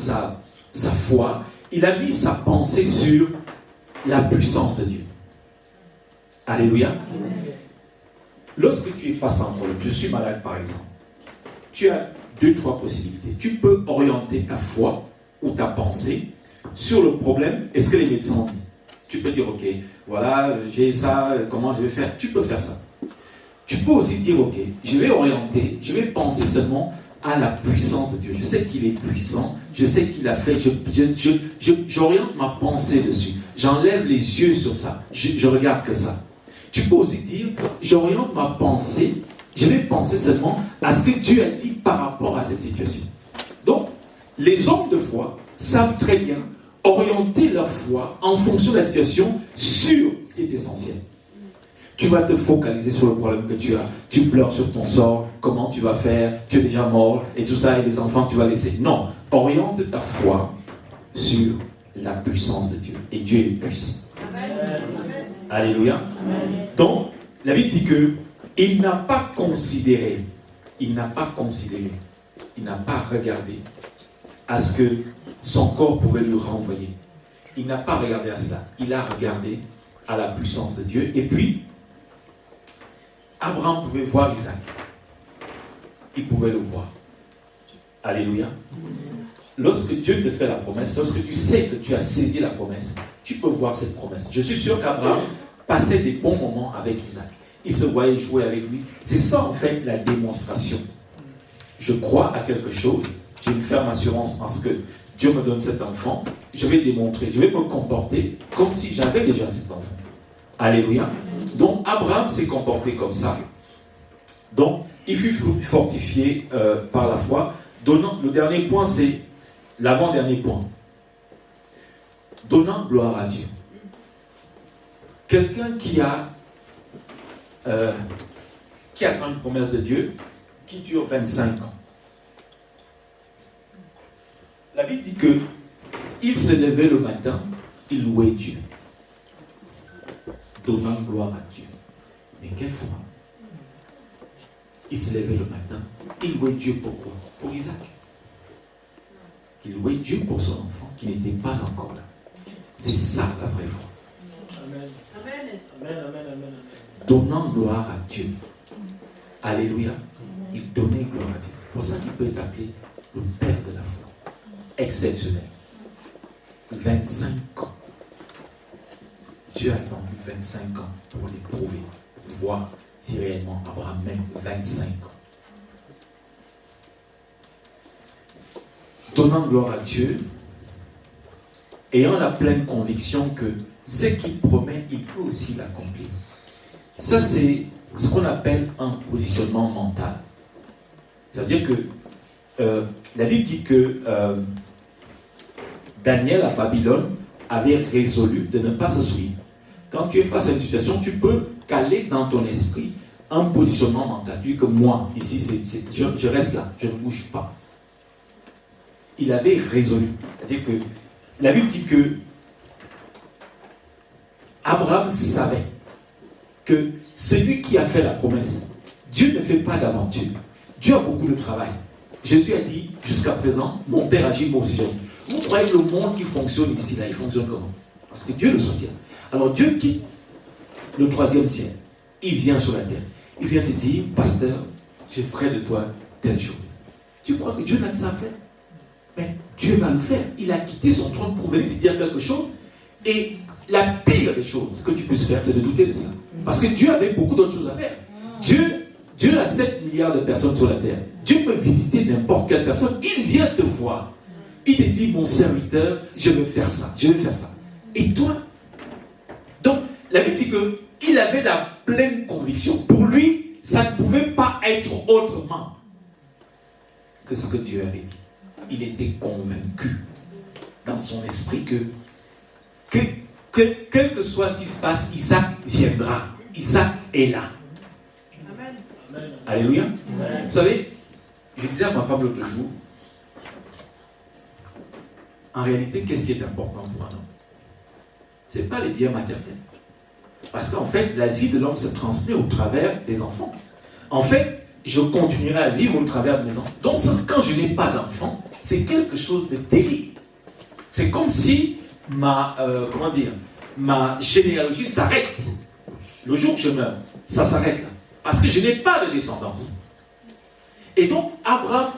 foi, il a mis sa pensée sur la puissance de Dieu. Alléluia. Lorsque tu es face à un problème, je suis malade par exemple, tu as 2-3 possibilités. Tu peux orienter ta foi ou ta pensée sur le problème et ce que les médecins ont dit. Tu peux dire, ok, voilà, j'ai ça, comment je vais faire? Tu peux faire ça. Tu peux aussi dire, ok, je vais orienter, je vais penser seulement à la puissance de Dieu. Je sais qu'il est puissant, je sais qu'il a fait, j'oriente ma pensée dessus. J'enlève les yeux sur ça, je regarde que ça. Tu peux aussi dire, j'oriente ma pensée, je vais penser seulement à ce que Dieu a dit par rapport à cette situation. Donc, les hommes de foi savent très bien orienter leur foi en fonction de la situation sur ce qui est essentiel. Tu vas te focaliser sur le problème que tu as. Tu pleures sur ton sort, comment tu vas faire, tu es déjà mort, et tout ça, et les enfants que tu vas laisser. Non, oriente ta foi sur la puissance de Dieu. Et Dieu est puissant. Amen. Alléluia. Amen. Donc, la Bible dit que il n'a pas considéré, il n'a pas regardé à ce que son corps pouvait lui renvoyer. Il n'a pas regardé à cela. Il a regardé à la puissance de Dieu. Et puis, Abraham pouvait voir Isaac. Il pouvait le voir. Alléluia. Lorsque Dieu te fait la promesse, lorsque tu sais que tu as saisi la promesse, tu peux voir cette promesse. Je suis sûr qu'Abraham passait des bons moments avec Isaac. Il se voyait jouer avec lui. C'est ça en fait la démonstration je crois à quelque chose, j'ai une ferme assurance en ce que Dieu me donne cet enfant, je vais démontrer, je vais me comporter comme si j'avais déjà cet enfant. Alléluia. Donc Abraham s'est comporté comme ça. Donc il fut fortifié par la foi. Le dernier point, c'est l'avant-dernier point. Donnant gloire à Dieu. Quelqu'un qui attend une promesse de Dieu qui dure 25 ans. La Bible dit que il se levait le matin, il louait Dieu. Donnant gloire à Dieu. Mais quelle foi! Il se levait le matin, il louait Dieu pour quoi? Pour Isaac. Il louait Dieu pour son enfant qui n'était pas encore là. C'est ça la vraie foi. Amen. Amen. Amen. Amen. Amen. Donnant gloire à Dieu. Alléluia. Il donnait gloire à Dieu. C'est pour ça qu'il peut être appelé le Père de la foi. Exceptionnel. 25 ans. Dieu a attendu 25 ans pour l'éprouver, pour voir si réellement Abraham même 25 ans. Donnant gloire à Dieu, ayant la pleine conviction que ce qu'il promet, il peut aussi l'accomplir. Ça, c'est ce qu'on appelle un positionnement mental. C'est-à-dire que la Bible dit que Daniel à Babylone avait résolu de ne pas se souiller. Quand tu es face à une situation, tu peux caler dans ton esprit un positionnement mental. Tu dis que moi, ici, je reste là, je ne bouge pas. Il avait résolu. C'est-à-dire que la Bible dit que Abraham savait que celui qui a fait la promesse, Dieu ne fait pas d'aventure. Dieu a beaucoup de travail. Jésus a dit, jusqu'à présent, mon Père agit, moi aussi j'agis. Vous croyez que le monde qui fonctionne ici, là, il fonctionne comment? Parce que Dieu le soutient. Alors Dieu quitte le 3e ciel. Il vient sur la terre. Il vient te dire, pasteur, je ferai de toi telle chose. Tu crois que Dieu n'a que ça à faire? Mais Dieu va le faire. Il a quitté son trône pour venir te dire quelque chose. Et la pire des choses que tu puisses faire, c'est de douter de ça. Parce que Dieu avait beaucoup d'autres choses à faire. Dieu a 7 milliards de personnes sur la terre. Dieu peut visiter n'importe quelle personne. Il vient te voir. Il te dit, mon serviteur, je vais faire ça, je vais faire ça. Et toi? Donc, la Bible dit qu'il avait la pleine conviction. Pour lui, ça ne pouvait pas être autrement que ce que Dieu avait dit. Il était convaincu dans son esprit que quel que soit ce qui se passe, Isaac viendra. Isaac est là. Amen. Alléluia. Amen. Vous savez, je disais à ma femme l'autre jour, en réalité, qu'est-ce qui est important pour un homme? Ce n'est pas les biens matériels. Parce qu'en fait, la vie de l'homme se transmet au travers des enfants. En fait, je continuerai à vivre au travers de mes enfants. Donc, quand je n'ai pas d'enfants, c'est quelque chose de terrible. C'est comme si ma généalogie s'arrête. Le jour où je meurs, ça s'arrête là. Parce que je n'ai pas de descendance. Et donc, Abraham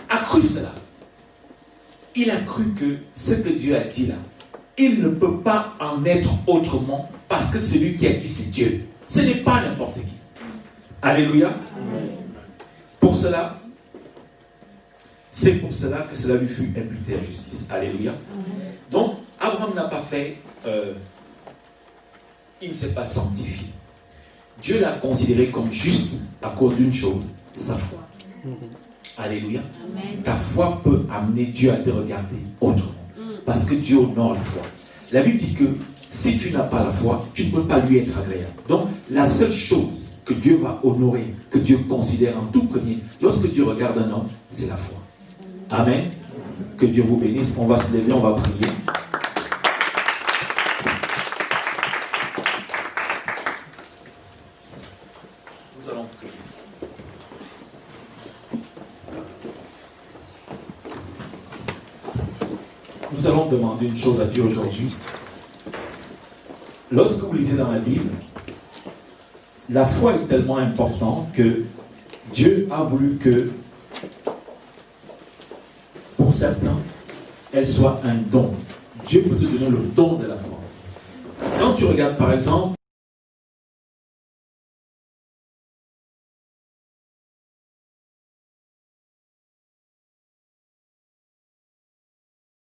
a cru cela. Il a cru que ce que Dieu a dit là, il ne peut pas en être autrement parce que celui qui a dit c'est Dieu. Ce n'est pas n'importe qui. Alléluia. Amen. C'est pour cela que cela lui fut imputé à justice. Alléluia. Amen. Donc, Abraham n'a pas fait, il ne s'est pas sanctifié. Dieu l'a considéré comme juste à cause d'une chose, sa foi. Alléluia. Amen. Ta foi peut amener Dieu à te regarder autrement. Parce que Dieu honore la foi. La Bible dit que si tu n'as pas la foi, tu ne peux pas lui être agréable. Donc, la seule chose que Dieu va honorer, que Dieu considère en tout premier, lorsque Dieu regarde un homme, c'est la foi. Amen. Que Dieu vous bénisse. On va se lever, on va prier. Nous allons prier. Nous allons demander une chose à Dieu aujourd'hui. Lorsque vous lisez dans la Bible, la foi est tellement importante que Dieu a voulu que, pour certains, elle soit un don. Dieu peut te donner le don de la foi. Quand tu regardes par exemple